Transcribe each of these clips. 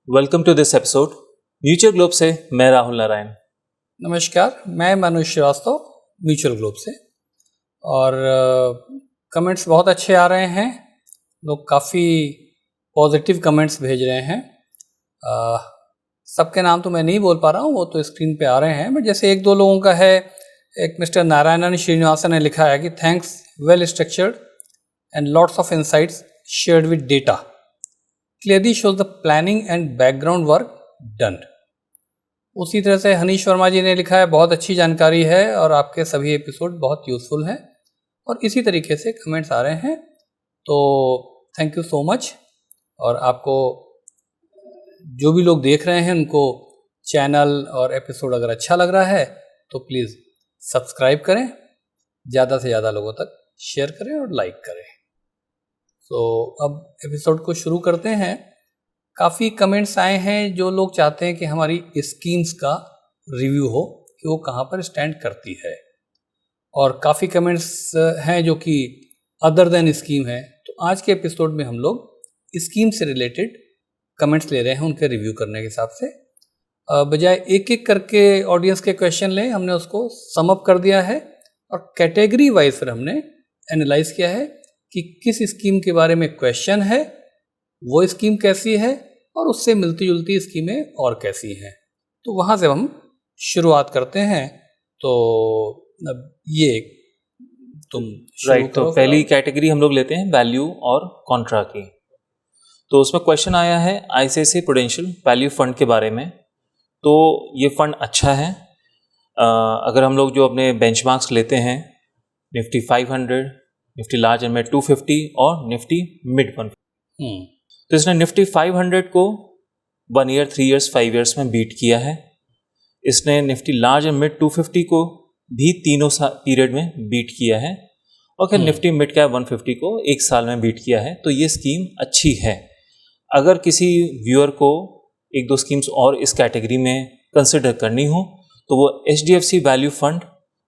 Welcome to this episode Mutual Globe से मैं राहुल नारायण। नमस्कार, मैं मनोज श्रीवास्तव म्यूचुअल ग्लोब से। और कमेंट्स बहुत अच्छे आ रहे हैं, लोग काफ़ी पॉजिटिव कमेंट्स भेज रहे हैं। सबके नाम तो मैं नहीं बोल पा रहा हूँ, वो तो स्क्रीन पे आ रहे हैं, बट जैसे एक दो लोगों का है। एक मिस्टर नारायणन श्रीनिवासन ने लिखा है कि thanks, well structured and lots of insights shared with data clearly shows the planning and background work done। उसी तरह से हनीश वर्मा जी ने लिखा है, बहुत अच्छी जानकारी है और आपके सभी एपिसोड बहुत यूज़फुल हैं। और इसी तरीके से कमेंट्स आ रहे हैं, तो थैंक यू सो मच। और आपको जो भी लोग देख रहे हैं उनको चैनल और एपिसोड अगर अच्छा लग रहा है तो प्लीज़ सब्सक्राइब करें, ज़्यादा से ज़्यादा लोगों तक शेयर करें और लाइक करें। तो अब एपिसोड को शुरू करते हैं। काफ़ी कमेंट्स आए हैं जो लोग चाहते हैं कि हमारी स्कीम्स का रिव्यू हो कि वो कहाँ पर स्टैंड करती है, और काफ़ी कमेंट्स हैं जो कि अदर देन स्कीम है। तो आज के एपिसोड में हम लोग स्कीम से रिलेटेड कमेंट्स ले रहे हैं, उनके रिव्यू करने के हिसाब से। बजाय एक एक करके ऑडियंस के क्वेश्चन लें, हमने उसको सम अप कर दिया है और कैटेगरी वाइज फिर हमने एनालाइज किया है कि किस स्कीम के बारे में क्वेश्चन है, वो स्कीम कैसी है और उससे मिलती जुलती स्कीमें और कैसी हैं। तो वहाँ से हम शुरुआत करते हैं। तो अब ये तुम राइट, तो पहली कैटेगरी हम लोग लेते हैं वैल्यू और कॉन्ट्रा की। तो उसमें क्वेश्चन आया है आईसीआईसीआई प्रूडेंशियल वैल्यू फंड के बारे में। तो ये फंड अच्छा है। अगर हम लोग जो अपने बेंचमार्क्स लेते हैं, Nifty 500, Nifty large and mid 250 और निफ्टी मिड 150, तो इसने निफ्टी 500 को 1 ईयर, 3 ईयर्स, 5 ईयर्स में बीट किया है। इसने निफ्टी लार्ज एंड मिड 250 को भी तीनों पीरियड में बीट किया है, और फिर निफ्टी मिड कैप 150 को 1 साल में बीट किया है। तो ये स्कीम अच्छी है। अगर किसी व्यूअर को एक दो स्कीम्स और इस कैटेगरी में कंसिडर करनी हो तो वो HDFC वैल्यू फंड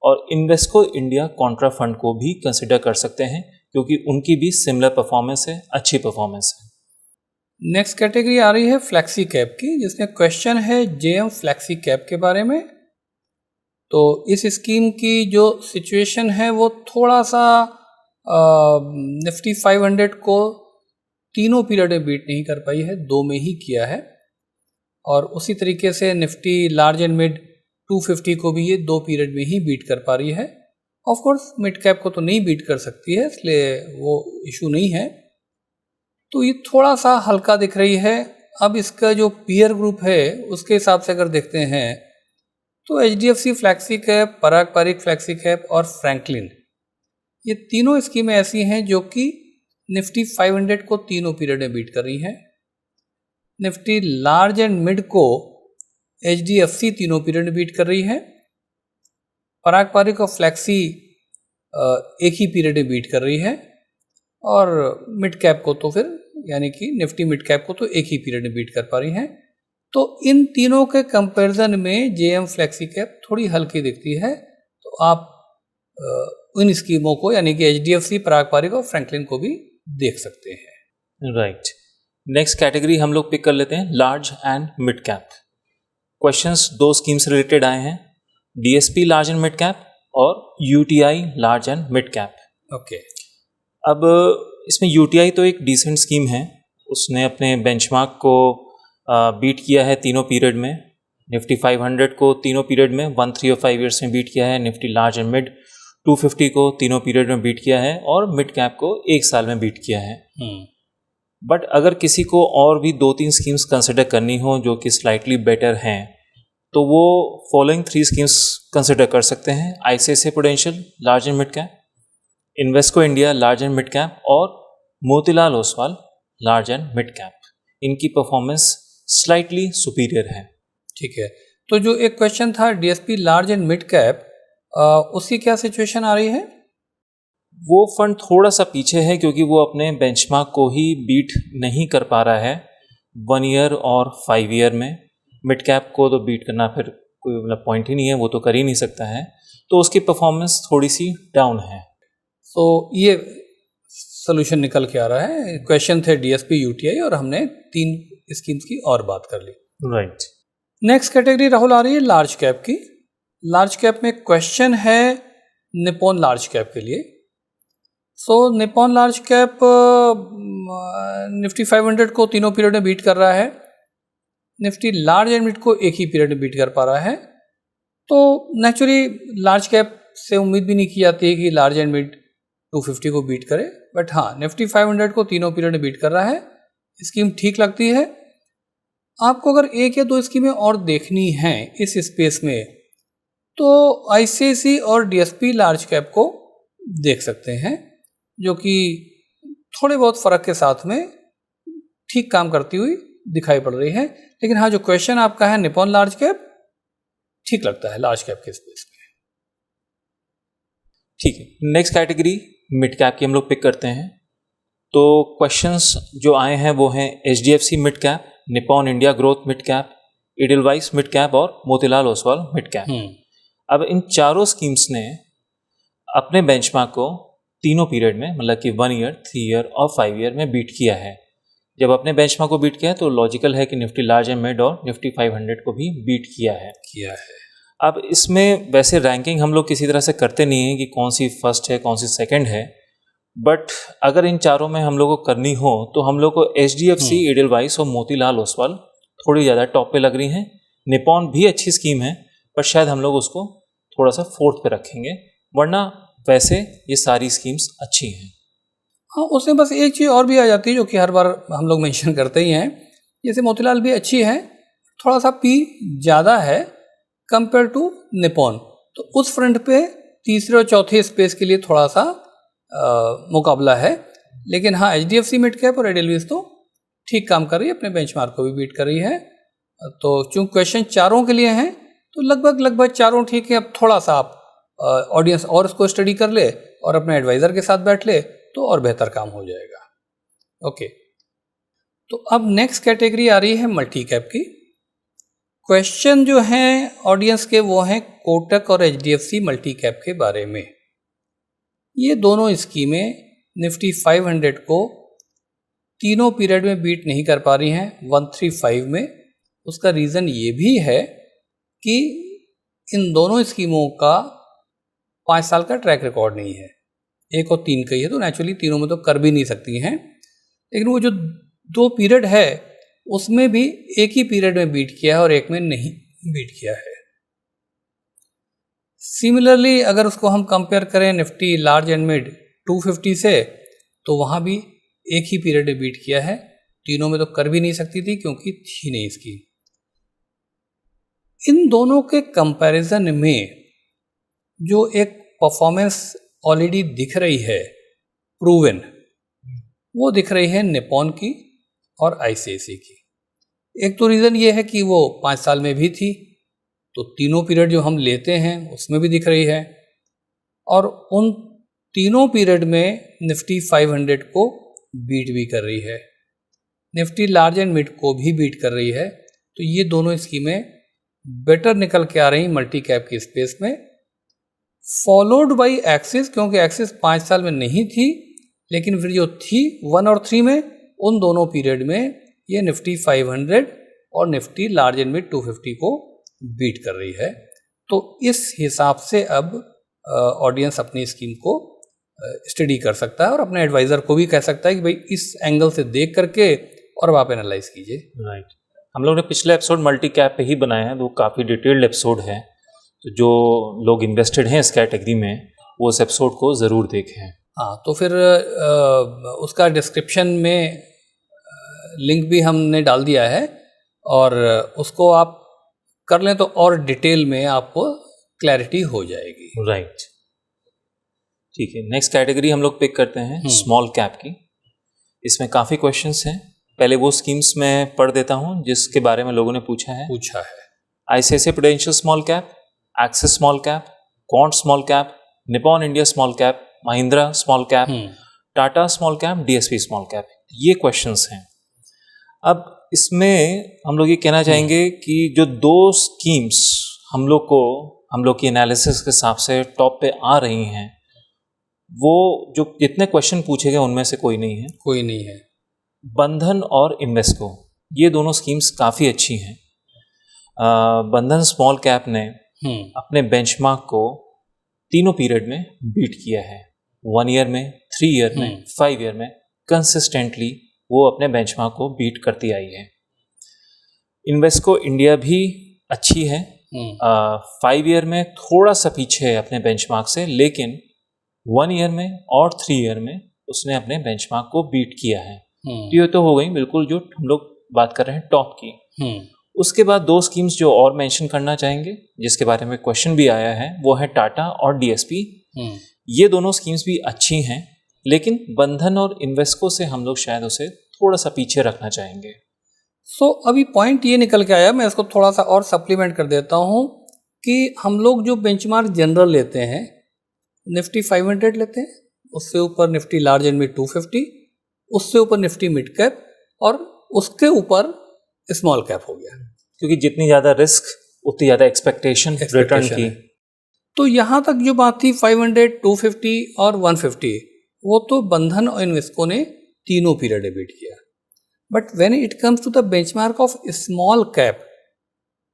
और इन्वेस्को इंडिया कॉन्ट्रा फंड को भी कंसिडर कर सकते हैं, क्योंकि उनकी भी सिमिलर परफॉर्मेंस है, अच्छी परफॉर्मेंस है। नेक्स्ट कैटेगरी आ रही है फ्लैक्सी कैप की, जिसमें क्वेश्चन है JM फ्लैक्सी कैप के बारे में। तो इस स्कीम की जो सिचुएशन है वो थोड़ा सा निफ्टी 500 को तीनों पीरियड में बीट नहीं कर पाई है, 2 में ही किया है। और उसी तरीके से निफ्टी लार्ज एंड मिड 250 को भी ये 2 पीरियड में ही बीट कर पा रही है। ऑफ कोर्स मिड कैप को तो नहीं बीट कर सकती है, इसलिए वो इशू नहीं है। तो ये थोड़ा सा हल्का दिख रही है। अब इसका जो पीयर ग्रुप है उसके हिसाब से अगर देखते हैं तो HDFC फ्लैक्सी कैप, पराग पारिक फ्लैक्सी कैप और फ्रैंकलिन, ये तीनों स्कीमें ऐसी हैं जो कि निफ्टी 500 को तीनों पीरियड में बीट कर रही हैं। निफ्टी लार्ज एंड मिड को HDFC तीनों पीरियड में बीट कर रही है। पराग पारिक और फ्लैक्सी एक ही पीरियड में बीट कर रही है, और मिड कैप को तो फिर यानी कि निफ्टी मिड कैप को तो एक ही पीरियड में बीट कर पा रही हैं। तो इन तीनों के कंपैरिजन में JM फ्लैक्सी कैप थोड़ी हल्की दिखती है। तो आप इन स्कीमों को यानी कि HDFC, पराग पारिक और फ्रैंकलिन को भी देख सकते हैं। राइट, नेक्स्ट कैटेगरी हम लोग पिक कर लेते हैं large and mid cap. Questions 2 scheme से रिलेटेड आए हैं, DSP large and mid cap और UTI large and mid cap. Okay. अब इसमें UTI तो एक डिसेंट स्कीम है, उसने अपने बेंचमार्क को बीट किया है तीनों पीरियड में। निफ्टी 500 को तीनों पीरियड में 1, 3 और 5 ईयर्स में बीट किया है। निफ्टी लार्ज एंड मिड 250 को तीनों पीरियड में बीट किया है, और मिड कैप को 1 साल में बीट किया है। बट अगर किसी को और भी 2-3 स्कीम्स कंसिडर करनी हो जो कि स्लाइटली बेटर हैं, तो वो फॉलोइंग 3 स्कीम्स कंसिडर कर सकते हैं। ICICI prudential large and mid cap, invesco India large and mid cap और Motilal Oswal large and mid cap. इनकी परफॉर्मेंस स्लाइटली सुपीरियर है। ठीक है। तो जो एक क्वेश्चन था DSP large and mid cap, उसकी क्या सिचुएशन आ रही है? वो फंड थोड़ा सा पीछे है, क्योंकि वो अपने बेंचमार्क को ही बीट नहीं कर पा रहा है 1 ईयर और 5 ईयर में। मिड कैप को तो बीट करना फिर कोई मतलब पॉइंट ही नहीं है, वो तो कर ही नहीं सकता है। तो उसकी परफॉर्मेंस थोड़ी सी डाउन है। तो ये सोल्यूशन निकल के आ रहा है। क्वेश्चन थे डीएसपी यूटीआई और हमने 3 स्कीम्स की और बात कर ली। राइट। नेक्स्ट कैटेगरी राहुल आ रही है लार्ज कैप की। लार्ज कैप में क्वेश्चन है निप्पॉन लार्ज कैप के लिए। सो निप्पॉन लार्ज कैप निफ्टी 500 को तीनों पीरियड में बीट कर रहा है। निफ्टी लार्ज एंड मिड को एक ही पीरियड में बीट कर पा रहा है। तो नेचुरली लार्ज कैप से उम्मीद भी नहीं की जाती है कि लार्ज एंड मिड 250 को बीट करे, बट हाँ निफ्टी 500 को तीनों पीरियड में बीट कर रहा है। स्कीम ठीक लगती है। आपको अगर एक या दो स्कीमें और देखनी हैं इस स्पेस में तो आईसीआईसी और डीएसपी लार्ज कैप को देख सकते हैं, जो कि थोड़े बहुत फ़र्क के साथ में ठीक काम करती हुई दिखाई पड़ रही है। लेकिन हाँ, जो क्वेश्चन आपका है निप्पॉन लार्ज कैप ठीक लगता है लार्ज कैप के स्पेस में। ठीक है, नेक्स्ट कैटेगरी मिड कैप की हम लोग पिक करते हैं। तो क्वेश्चंस जो आए हैं वो हैं HDFC mid cap, Nippon India growth mid cap, Edelweiss mid cap और मोतीलाल ओसवाल मिड कैप। अब इन चारों स्कीम्स ने अपने बेंचमार्क को तीनों पीरियड में, मतलब कि 1 ईयर, 3 ईयर और 5 ईयर में बीट किया है। जब अपने बेंचमार्क को बीट किया है तो लॉजिकल है कि निफ्टी लार्ज एंड मिड और निफ्टी 500 को भी बीट किया है। अब इसमें वैसे रैंकिंग हम लोग किसी तरह से करते नहीं हैं कि कौन सी फर्स्ट है कौन सी सेकंड है, बट अगर इन चारों में हम लोग को करनी हो तो हम लोग को एचडीएफसी, एडलवाइस और मोतीलाल ओसवाल थोड़ी ज़्यादा टॉप पे लग रही हैं। निप्पॉन भी अच्छी स्कीम है पर शायद हम लोग उसको थोड़ा सा फोर्थ पे रखेंगे, वरना वैसे ये सारी स्कीम्स अच्छी हैं। हाँ, उसमें बस एक चीज़ और भी आ जाती है जो कि हर बार हम लोग मेंशन करते ही हैं। जैसे मोतीलाल भी अच्छी है, थोड़ा सा पी ज़्यादा है कंपेयर टू निप्पॉन, तो उस फ्रंट पे तीसरे और चौथे स्पेस के लिए थोड़ा सा मुकाबला है। लेकिन हाँ, एचडीएफसी मिड कैप और एडलवाइस तो ठीक काम कर रही है, अपने बेंचमार्क को भी बीट कर रही है। तो चूंकि क्वेश्चन चारों के लिए हैं तो लगभग चारों ठीक है। अब थोड़ा सा आप ऑडियंस और इसको स्टडी कर ले और अपने एडवाइज़र के साथ बैठ ले तो और बेहतर काम हो जाएगा। ओके, तो अब नेक्स्ट कैटेगरी आ रही है मल्टी कैप की। क्वेश्चन जो हैं ऑडियंस के वो हैं कोटक और एचडीएफसी मल्टी कैप के बारे में। ये दोनों स्कीमें निफ्टी 500 को तीनों पीरियड में बीट नहीं कर पा रही हैं 135 में। उसका रीज़न ये भी है कि इन दोनों स्कीमों का 5 साल का ट्रैक रिकॉर्ड नहीं है। 1 और 3 का ही है, तो नेचुरली तीनों में तो कर भी नहीं सकती हैं। लेकिन वो जो 2 पीरियड है उसमें भी एक ही पीरियड में बीट किया है और एक में नहीं बीट किया है। सिमिलरली अगर उसको हम कंपेयर करें निफ्टी लार्ज एंड मिड 250 से, तो वहाँ भी एक ही पीरियड में बीट किया है। तीनों में तो कर भी नहीं सकती थी क्योंकि थी नहीं इसकी। इन दोनों के कंपैरिजन में जो एक परफॉर्मेंस ऑलरेडी दिख रही है प्रूवन, वो दिख रही है निप्पॉन की और आईसीआईसी की। एक तो रीज़न ये है कि वो 5 साल में भी थी, तो तीनों पीरियड जो हम लेते हैं उसमें भी दिख रही है, और उन तीनों पीरियड में निफ्टी 500 को बीट भी कर रही है, निफ्टी लार्ज एंड मिड को भी बीट कर रही है। तो ये दोनों स्कीमें बेटर निकल के आ रही मल्टी कैप की स्पेस में, फॉलोड बाय एक्सिस, क्योंकि एक्सिस 5 साल में नहीं थी, लेकिन फिर जो थी 1 और 3 में, उन दोनों पीरियड में ये निफ्टी 500 और निफ्टी लार्ज एंड मिड 250 को बीट कर रही है। तो इस हिसाब से अब ऑडियंस अपनी स्कीम को स्टडी कर सकता है और अपने एडवाइज़र को भी कह सकता है कि भाई इस एंगल से देख करके और अब आप एनालाइज कीजिए। राइट। हम लोग ने पिछले एपिसोड मल्टी कैप पे ही बनाया है, वो काफ़ी डिटेल्ड एपिसोड है, तो जो लोग इन्वेस्टेड हैं इस कैटेगरी में वो उस एपिसोड को ज़रूर देखें। हाँ, तो फिर उसका डिस्क्रिप्शन में लिंक भी हमने डाल दिया है और उसको आप कर लें तो और डिटेल में आपको क्लैरिटी हो जाएगी। राइट, ठीक है। नेक्स्ट कैटेगरी हम लोग पिक करते हैं स्मॉल कैप की। इसमें काफ़ी क्वेश्चंस हैं। पहले वो स्कीम्स मैं पढ़ देता हूँ जिसके बारे में लोगों ने पूछा है। ICICI prudential small cap, axis small cap, quant small cap, Nippon India small cap, Mahindra small cap, Tata small cap, DSP small cap, ये क्वेश्चंस हैं। अब इसमें हम लोग ये कहना चाहेंगे कि जो 2 स्कीम्स हम लोग की एनालिसिस के हिसाब से टॉप पे आ रही हैं वो जो जितने क्वेश्चन पूछे गए उनमें से कोई नहीं है। कोई नहीं है। बंधन और इन्वेस्को ये दोनों स्कीम्स काफ़ी अच्छी हैं। बंधन स्मॉल कैप ने अपने बेंचमार्क को तीनों पीरियड में बीट किया है। 1 ईयर में, 3 ईयर में, 5 ईयर में कंसिस्टेंटली वो अपने बेंचमार्क को बीट करती आई है। इन्वेस्को इंडिया भी अच्छी है। 5 ईयर में थोड़ा सा पीछे है अपने बेंचमार्क से, लेकिन 1 ईयर में और 3 ईयर में उसने अपने बेंचमार्क को बीट किया है। ये तो हो गई बिल्कुल जो हम लोग बात कर रहे हैं टॉप की। उसके बाद 2 स्कीम्स जो और मेंशन करना चाहेंगे, जिसके बारे में क्वेश्चन भी आया है, वो है टाटा और डीएसपी। ये दोनों स्कीम्स भी अच्छी हैं, लेकिन बंधन और इन्वेस्को से हम लोग शायद उसे थोड़ा सा पीछे रखना चाहेंगे। अभी पॉइंट ये निकल के आया, मैं इसको थोड़ा सा और सप्लीमेंट कर देता हूँ कि हम लोग जो बेंचमार्क जनरल लेते हैं, निफ्टी 500 लेते हैं, उससे ऊपर निफ्टी लार्ज एंड मिड 250, उससे ऊपर निफ्टी मिड कैप और उसके ऊपर स्मॉल कैप हो गया, क्योंकि जितनी ज़्यादा रिस्क उतनी ज़्यादा एक्सपेक्टेशन रिटर्न की। तो यहाँ तक जो बात थी 500, 250 और 150, वो तो बंधन और इन्वेस्को ने तीनों पीरियड बीट किया। But when it comes to the benchmark of small cap,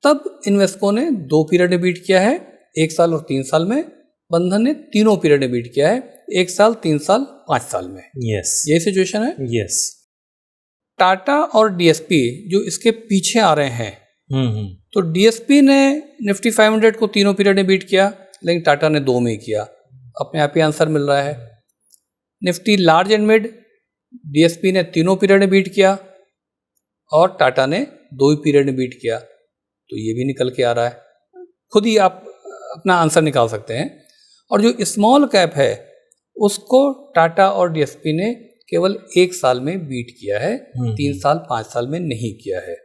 तब इन्वेस्को ने 2 पीरियड बीट किया है, 1 साल और 3 साल में। बंधन ने तीनों पीरियड बीट किया है, 1 साल, 3 साल, 5 साल में। यस, यही सिचुएशन है। यस। टाटा और डीएसपी जो इसके पीछे आ रहे हैं, तो डीएसपी ने निफ्टी 500 को तीनों पीरियड में बीट किया, लेकिन टाटा ने 2 में किया। अपने आप ही आंसर मिल रहा है। Nifty large and mid DSP ने तीनों पीरियड में बीट किया और टाटा ने 2 ही पीरियड में बीट किया, तो ये भी निकल के आ रहा है। खुद ही आप अपना आंसर निकाल सकते हैं। और जो स्मॉल कैप है उसको टाटा और डीएसपी ने केवल 1 साल में बीट किया है, 3 साल 5 साल में नहीं किया है।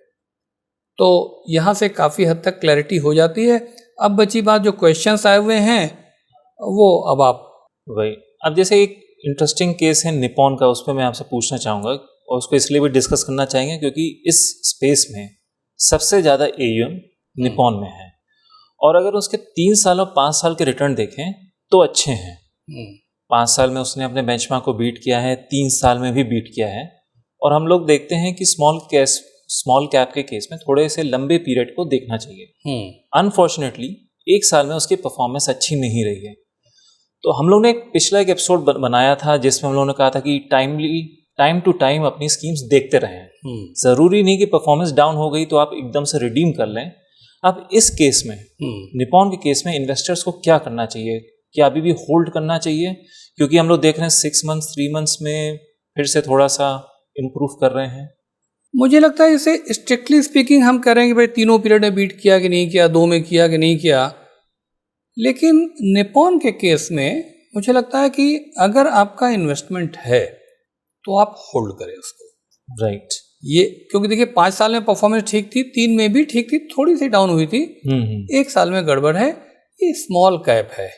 तो यहाँ से काफ़ी हद तक क्लैरिटी हो जाती है। अब बची बात, जो क्वेश्चंस आए हुए हैं वो अब आप वही, अब जैसे एक इंटरेस्टिंग केस है निपॉन का, उस पर मैं आपसे पूछना चाहूँगा, और उसको इसलिए भी डिस्कस करना चाहेंगे क्योंकि इस स्पेस में सबसे ज़्यादा AUM निपॉन में है, और अगर उसके 3 साल और 5 साल के रिटर्न देखें तो अच्छे हैं। 5 साल में उसने अपने बेंचमार्क को बीट किया है, 3 साल में भी बीट किया है। और हम लोग देखते हैं कि स्मॉल कैप के केस में थोड़े से लंबे पीरियड को देखना चाहिए। अनफॉर्चुनेटली 1 साल में उसकी परफॉर्मेंस अच्छी नहीं रही है। तो हम लोग ने पिछला एक एपिसोड बनाया था जिसमें हम लोगों ने कहा था कि टाइम टू टाइम अपनी स्कीम्स देखते रहें। ज़रूरी नहीं कि परफॉर्मेंस डाउन हो गई तो आप एकदम से रिडीम कर लें। अब इस केस में, निपॉन के केस में, इन्वेस्टर्स को क्या करना चाहिए? क्या अभी भी होल्ड करना चाहिए? क्योंकि हम लोग देख रहे हैं 6 मंथ्स 3 मंथ्स में फिर से थोड़ा सा इम्प्रूव कर रहे हैं। मुझे लगता है इसे स्ट्रिक्टली स्पीकिंग हम कह रहे हैं कि भाई तीनों पीरियड में बीट किया कि नहीं किया, 2 में किया कि नहीं किया। लेकिन निपॉन के केस में मुझे लगता है कि अगर आपका इन्वेस्टमेंट है तो आप होल्ड करें उसको। राइट। ये क्योंकि देखिए 5 साल में परफॉर्मेंस ठीक थी, 3 में भी ठीक थी, थोड़ी सी डाउन हुई थी, 1 साल में गड़बड़ है। ये स्मॉल कैप है,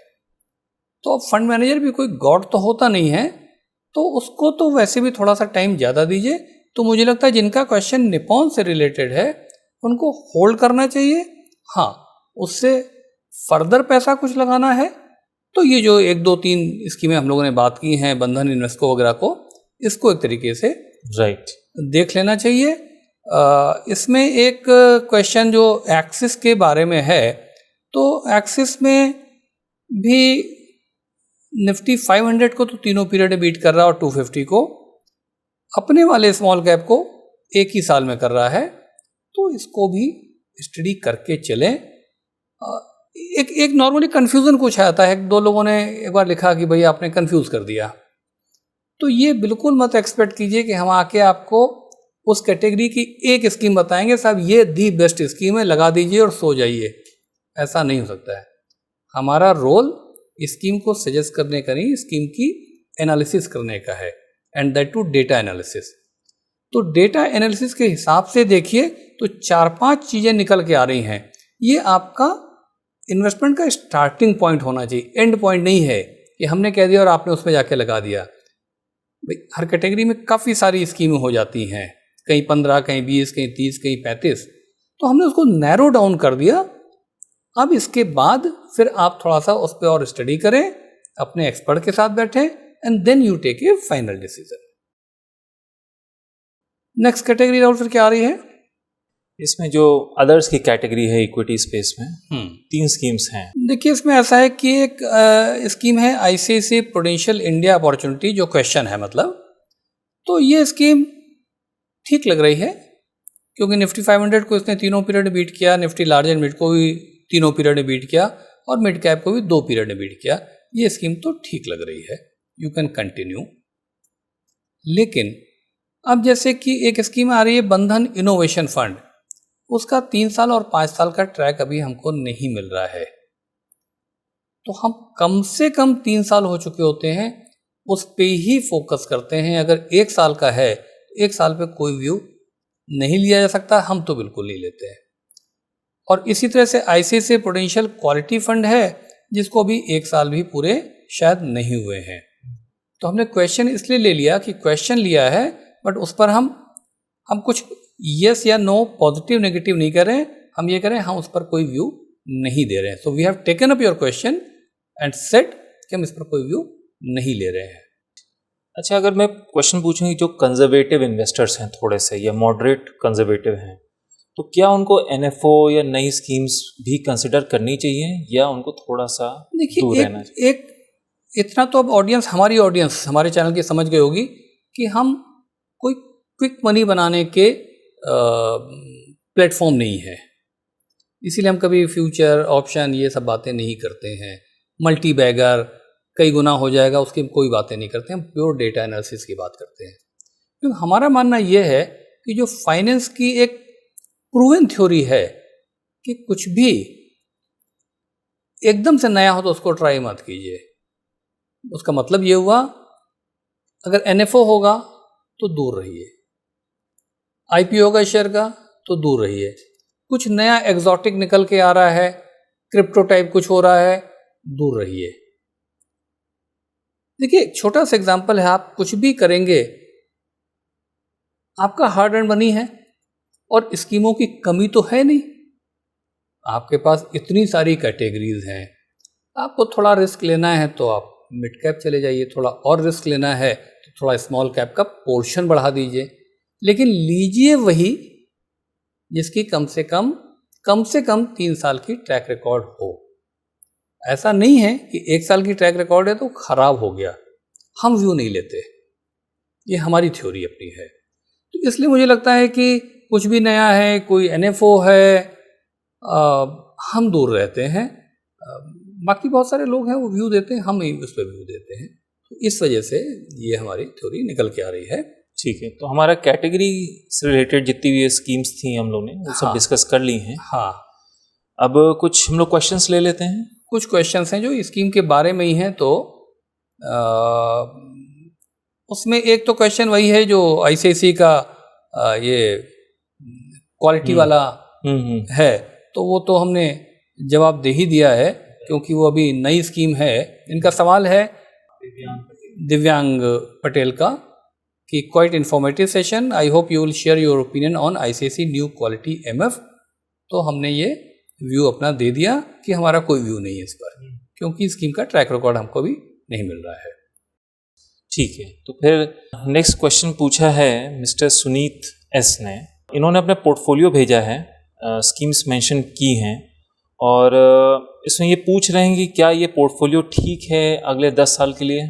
तो फंड मैनेजर भी कोई गॉड तो होता नहीं है, तो उसको तो वैसे भी थोड़ा सा टाइम ज़्यादा दीजिए। तो मुझे लगता है जिनका क्वेश्चन निपॉन से रिलेटेड है उनको होल्ड करना चाहिए। हाँ, उससे फर्दर पैसा कुछ लगाना है तो ये जो 1 2 3 स्कीमें हम लोगों ने बात की हैं, बंधन, इन्वेस्को वगैरह को, इसको एक तरीके से राइट देख लेना चाहिए। इसमें एक क्वेश्चन जो एक्सिस के बारे में है, तो एक्सिस में भी निफ्टी 500 को तो तीनों पीरियड बीट कर रहा है और 250 को, अपने वाले स्मॉल कैप को 1 ही साल में कर रहा है। तो इसको भी स्टडी करके चलें। एक नॉर्मली कन्फ्यूज़न कुछ आता है, 2 लोगों ने एक बार लिखा कि भाई आपने कन्फ्यूज़ कर दिया। तो ये बिल्कुल मत एक्सपेक्ट कीजिए कि हम आके आपको उस कैटेगरी की एक स्कीम बताएंगे, साहब ये दी बेस्ट स्कीम है, लगा दीजिए और सो जाइए। ऐसा नहीं हो सकता है। हमारा रोल स्कीम को सजेस्ट करने का नहीं, स्कीम की एनालिसिस करने का है, and that to data analysis. तो डेटा एनालिसिस के हिसाब से देखिए तो 4-5 चीज़ें निकल के आ रही हैं। ये आपका इन्वेस्टमेंट का स्टार्टिंग पॉइंट होना चाहिए, एंड पॉइंट नहीं है कि हमने कह दिया और आपने उसमें जाके लगा दिया। भाई हर कैटेगरी में काफ़ी सारी स्कीमें हो जाती हैं, कहीं 15, कहीं 20, कहीं 30, कहीं 35, तो हमने उसको नैरो डाउन कर दिया। अब इसके बाद फिर आप थोड़ा सा उस पर और स्टडी करें। अपने एक्सपर्ट के साथ बैठे and then you take a final decision. Next category Rahul फिर क्या आ रही है? इसमें जो अदर्स की कैटेगरी है इक्विटी स्पेस में 3 स्कीम्स हैं। देखिए इसमें ऐसा है कि एक स्कीम है आईसीआईसीआई प्रूडेंशियल इंडिया अपॉर्चुनिटी, जो क्वेश्चन है मतलब, तो ये स्कीम ठीक लग रही है क्योंकि निफ्टी 500 को इसने तीनों पीरियड में बीट किया, निफ्टी लार्ज एंड मिड को भी तीनों पीरियड में बीट किया और मिड कैप को भी 2 पीरियड में बीट किया। ये स्कीम तो ठीक लग रही है, यू कैन कंटिन्यू। लेकिन अब जैसे कि एक स्कीम आ रही है बंधन इनोवेशन फंड, उसका 3 साल और 5 साल का ट्रैक अभी हमको नहीं मिल रहा है, तो हम कम से कम 3 साल हो चुके होते हैं उस पे ही फोकस करते हैं। अगर 1 साल का है, 1 साल पे कोई व्यू नहीं लिया जा सकता, हम तो बिल्कुल नहीं लेते हैं। और इसी तरह से आईसीआईसीआई प्रूडेंशियल क्वालिटी फंड है जिसको अभी 1 साल भी पूरे शायद नहीं हुए हैं, तो हमने क्वेश्चन इसलिए ले लिया कि क्वेश्चन लिया है बट उस पर हम कुछ यस या नो पॉजिटिव नेगेटिव नहीं कर रहे हैं, हम ये करें हम उस पर कोई व्यू नहीं दे रहे हैं। So we have taken up your question and said कि हम इस पर कोई व्यू नहीं ले रहे हैं। अच्छा, अगर मैं क्वेश्चन पूछूं कि जो कंजर्वेटिव इन्वेस्टर्स हैं थोड़े से या मॉडरेट कंजर्वेटिव हैं, तो क्या उनको एनएफओ या नई स्कीम्स भी कंसिडर करनी चाहिए या उनको थोड़ा सा दूर रहना चाहिए? एक इतना तो अब ऑडियंस, हमारी ऑडियंस हमारे चैनल की समझ गई होगी कि हम कोई क्विक मनी बनाने के प्लेटफॉर्म नहीं है, इसीलिए हम कभी फ्यूचर ऑप्शन ये सब बातें नहीं करते हैं। मल्टी बैगर कई गुना हो जाएगा उसकी कोई बातें नहीं करते, हम प्योर डेटा एनालिसिस की बात करते हैं। क्योंकि हमारा मानना ये है कि जो फाइनेंस की एक प्रूवन थ्योरी है कि कुछ भी एकदम से नया हो तो उसको ट्राई मत कीजिए। उसका मतलब ये हुआ अगर एनएफओ होगा तो दूर रहिए, आईपीओ होगा शेयर का तो दूर रहिए, कुछ नया एग्जॉटिक निकल के आ रहा है, क्रिप्टो टाइप कुछ हो रहा है, दूर रहिए। देखिए एक छोटा सा एग्जांपल है, आप कुछ भी करेंगे, आपका हार्ड अर्न मनी है और स्कीमों की कमी तो है नहीं, आपके पास इतनी सारी कैटेगरीज हैं। आपको थोड़ा रिस्क लेना है तो आप मिड कैप चले जाइए, थोड़ा और रिस्क लेना है तो थोड़ा स्मॉल कैप का पोर्शन बढ़ा दीजिए, लेकिन लीजिए वही जिसकी कम से कम 3 साल की ट्रैक रिकॉर्ड हो। ऐसा नहीं है कि 1 साल की ट्रैक रिकॉर्ड है तो खराब हो गया, हम व्यू नहीं लेते, ये हमारी थ्योरी अपनी है। तो इसलिए मुझे लगता है कि कुछ भी नया है, कोई एनएफओ है, हम दूर रहते हैं। बाकी बहुत सारे लोग हैं वो व्यू देते हैं, हम नहीं उस पर व्यू देते हैं, तो इस वजह से ये हमारी थ्योरी निकल के आ रही है। ठीक है, तो हमारा कैटेगरी से रिलेटेड जितनी भी स्कीम्स थी हम लोग ने वो सब डिस्कस कर ली हैं। हाँ, अब कुछ हम लोग क्वेश्चंस ले लेते हैं। कुछ क्वेश्चंस हैं जो स्कीम के बारे में ही हैं, तो उसमें एक तो क्वेश्चन वही है जो आईसीआईसीआई का ये क्वालिटी वाला है, तो वो तो हमने जवाब दे ही दिया है क्योंकि वो अभी नई स्कीम है। इनका सवाल है दिव्यांग पटेल का कि quite informative session, I hope you will share your opinion on ICICI new quality MF. तो हमने ये व्यू अपना दे दिया कि हमारा कोई व्यू नहीं है इस पर, क्योंकि स्कीम का ट्रैक रिकॉर्ड हमको भी नहीं मिल रहा है। ठीक है, तो फिर नेक्स्ट क्वेश्चन पूछा है मिस्टर सुनीत एस ने। इन्होंने अपना पोर्टफोलियो भेजा है, स्कीम्स मेंशन की हैं और इसमें ये पूछ रहे हैं कि क्या ये पोर्टफोलियो ठीक है अगले 10 साल के लिए।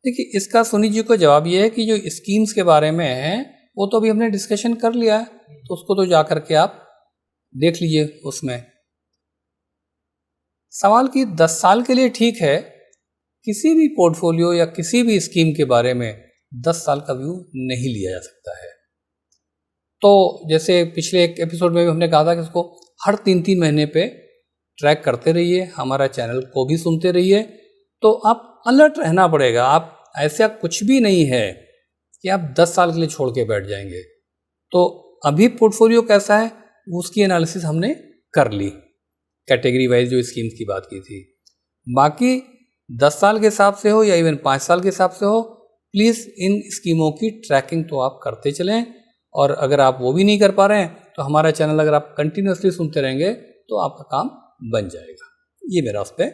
देखिए इसका सुनीत जी को जवाब ये है कि जो स्कीम्स के बारे में है वो तो अभी हमने डिस्कशन कर लिया है, तो उसको तो जा करके आप देख लीजिए। उसमें सवाल कि 10 साल के लिए ठीक है, किसी भी पोर्टफोलियो या किसी भी स्कीम के बारे में 10 साल का व्यू नहीं लिया जा सकता है। तो जैसे पिछले एक एपिसोड में भी हमने कहा था कि उसको हर 3-3 महीने पे ट्रैक करते रहिए, हमारा चैनल को भी सुनते रहिए, तो आप अलर्ट रहना पड़ेगा। आप ऐसा कुछ भी नहीं है कि आप 10 साल के लिए छोड़ के बैठ जाएंगे। तो अभी पोर्टफोलियो कैसा है उसकी एनालिसिस हमने कर ली, कैटेगरी वाइज जो स्कीम्स की बात की थी। बाकी 10 साल के हिसाब से हो या इवन 5 साल के हिसाब से हो, प्लीज़ इन स्कीमों की ट्रैकिंग तो आप करते चलें। और अगर आप वो भी नहीं कर पा रहे हैं तो हमारा चैनल अगर आप कंटिन्यूसली सुनते रहेंगे तो आपका काम बन जाएगा। ये मेरा उस पर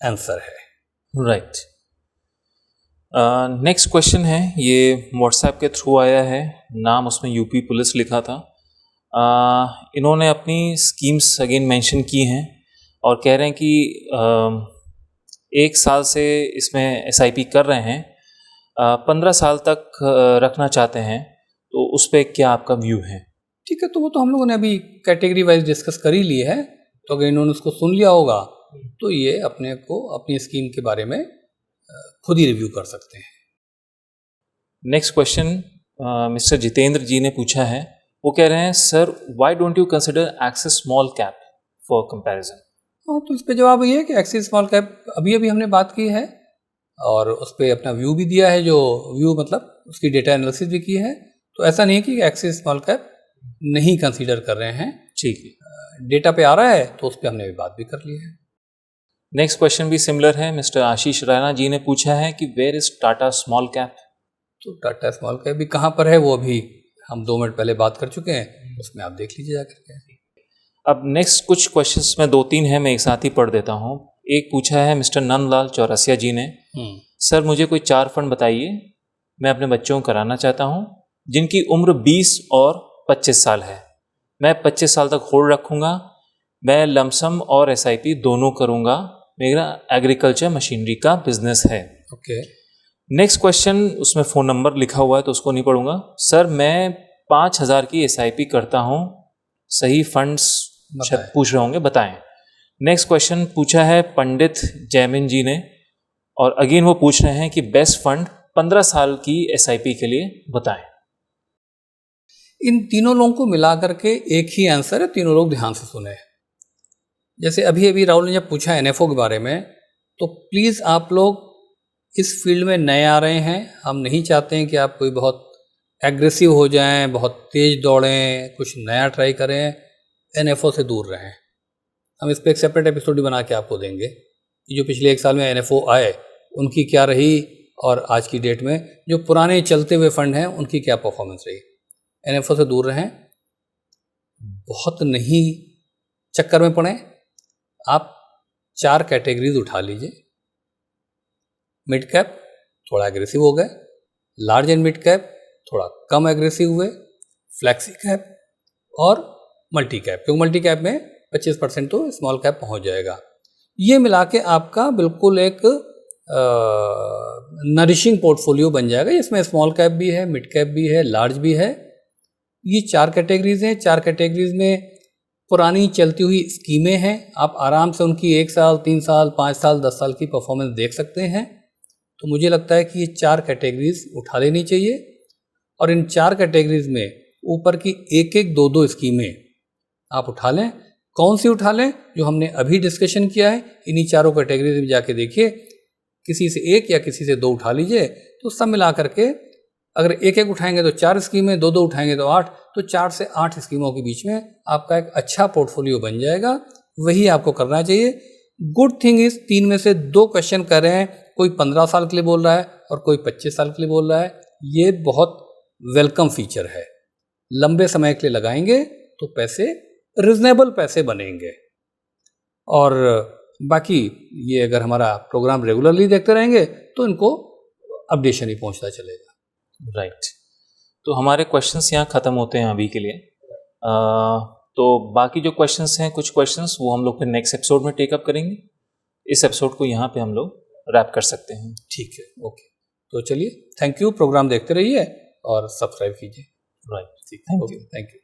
आंसर है। राइट। नेक्स्ट क्वेश्चन है, ये व्हाट्सएप के थ्रू आया है, नाम उसमें यूपी पुलिस लिखा था। इन्होंने अपनी स्कीम्स अगेन मेंशन की हैं और कह रहे हैं कि 1 साल से इसमें एसआईपी कर रहे हैं, 15 साल तक रखना चाहते हैं, तो उस पर क्या आपका व्यू है? ठीक है, तो वो तो हम लोगों ने अभी कैटेगरी वाइज डिस्कस कर ही ली है, तो अगर इन्होंने उसको सुन लिया होगा तो ये अपने को अपनी स्कीम के बारे में खुद ही रिव्यू कर सकते हैं। नेक्स्ट क्वेश्चन मिस्टर जितेंद्र जी ने पूछा है, वो कह रहे हैं sir why don't you consider axis small cap for comparison? हाँ, तो इस पे जवाब ये है कि एक्सिस स्मॉल कैप अभी हमने बात की है और उस पर अपना व्यू भी दिया है, जो व्यू मतलब उसकी डेटा एनालिसिस भी की है, तो ऐसा नहीं कि एक्सिस स्मॉल कैप नहीं कंसीडर कर रहे हैं। ठीक है, डेटा पे आ रहा है तो उस पर हमने भी बात भी कर ली है। नेक्स्ट क्वेश्चन भी सिमिलर है, मिस्टर आशीष राणा जी ने पूछा है कि where is Tata small cap? तो टाटा स्मॉल कैप भी कहाँ पर है वो अभी हम 2 मिनट पहले बात कर चुके हैं, उसमें आप देख लीजिए जाकर के। अब नेक्स्ट कुछ क्वेश्चंस में 2-3 हैं, मैं एक साथ ही पढ़ देता हूँ। एक पूछा है मिस्टर नंदलाल चौरसिया जी ने, सर मुझे कोई 4 फंड बताइए, मैं अपने बच्चों को कराना चाहता हूँ जिनकी उम्र 20 और 25 साल है, मैं 25 साल तक होल्ड रखूँगा, मैं लमसम और एसआईपी दोनों करूँगा, मेरा एग्रीकल्चर मशीनरी का बिजनेस है। ओके। नेक्स्ट क्वेश्चन, उसमें फ़ोन नंबर लिखा हुआ है तो उसको नहीं पढ़ूंगा। सर मैं 5000 की एसआईपी करता हूँ, सही फंड्स पूछ रहे होंगे, बताएं। नेक्स्ट क्वेश्चन पूछा है पंडित जैमिन जी ने, और अगेन वो पूछ रहे हैं कि बेस्ट फंड 15 साल की एसआईपी के लिए बताएं। इन तीनों लोगों को मिला करके एक ही आंसर है, तीनों लोग ध्यान से सुने। जैसे अभी राहुल ने जब पूछा एनएफओ के बारे में, तो प्लीज़ आप लोग इस फील्ड में नए आ रहे हैं, हम नहीं चाहते हैं कि आप कोई बहुत एग्रेसिव हो जाएं, बहुत तेज़ दौड़ें, कुछ नया ट्राई करें, एनएफओ से दूर रहें। हम इस पर एक सेपरेट एपिसोड भी बना के आपको देंगे कि जो पिछले 1 साल में एनएफओ आए उनकी क्या रही और आज की डेट में जो पुराने चलते हुए फंड हैं उनकी क्या परफॉर्मेंस रही। एनएफओ से दूर रहें, बहुत नहीं चक्कर में पड़ें। आप 4 कैटेगरीज उठा लीजिए। मिड कैप थोड़ा एग्रेसिव हो गए, लार्ज एंड मिड कैप थोड़ा कम एग्रेसिव हुए, फ्लैक्सी कैप और मल्टी कैप, क्योंकि मल्टी कैप में 25% तो स्मॉल कैप पहुंच जाएगा। ये मिला के आपका बिल्कुल एक नरिशिंग पोर्टफोलियो बन जाएगा। इसमें स्मॉल कैप भी है, मिड कैप भी है, लार्ज भी है। ये 4 कैटेगरीज हैं। 4 कैटेगरीज में पुरानी चलती हुई स्कीमें हैं, आप आराम से उनकी 1 साल, 3 साल, 5 साल, 10 साल की परफॉर्मेंस देख सकते हैं। तो मुझे लगता है कि ये 4 कैटेगरीज उठा लेनी चाहिए और इन 4 कैटेगरीज में ऊपर की 1-1, 2-2 स्कीमें आप उठा लें। कौन सी उठा लें? जो हमने अभी डिस्कशन किया है, इन्हीं चारों कैटेगरीज में जाके देखिए, किसी से 1 या किसी से 2 उठा लीजिए। तो सब मिला करके अगर 1-1 उठाएंगे तो 4 स्कीमें, 2-2 उठाएंगे तो 8, तो 4 से 8 स्कीमों के बीच में आपका एक अच्छा पोर्टफोलियो बन जाएगा। वही आपको करना चाहिए। गुड थिंग इज 3 में से 2 क्वेश्चन कर रहे हैं, कोई 15 साल के लिए बोल रहा है और कोई 25 साल के लिए बोल रहा है। ये बहुत वेलकम फीचर है। लंबे समय के लिए लगाएंगे तो पैसे, रिजनेबल पैसे बनेंगे। और बाकी ये अगर हमारा प्रोग्राम रेगुलरली देखते रहेंगे तो इनको अपडेशन ही पहुंचता चलेगा। राइट। तो हमारे क्वेश्चंस यहाँ ख़त्म होते हैं अभी के लिए। तो बाकी जो क्वेश्चंस हैं, कुछ क्वेश्चंस वो हम लोग फिर नेक्स्ट एपिसोड में टेकअप करेंगे। इस एपिसोड को यहाँ पे हम लोग रैप कर सकते हैं। ठीक है, ओके। तो चलिए, थैंक यू। प्रोग्राम देखते रहिए और सब्सक्राइब कीजिए। Right, thank you.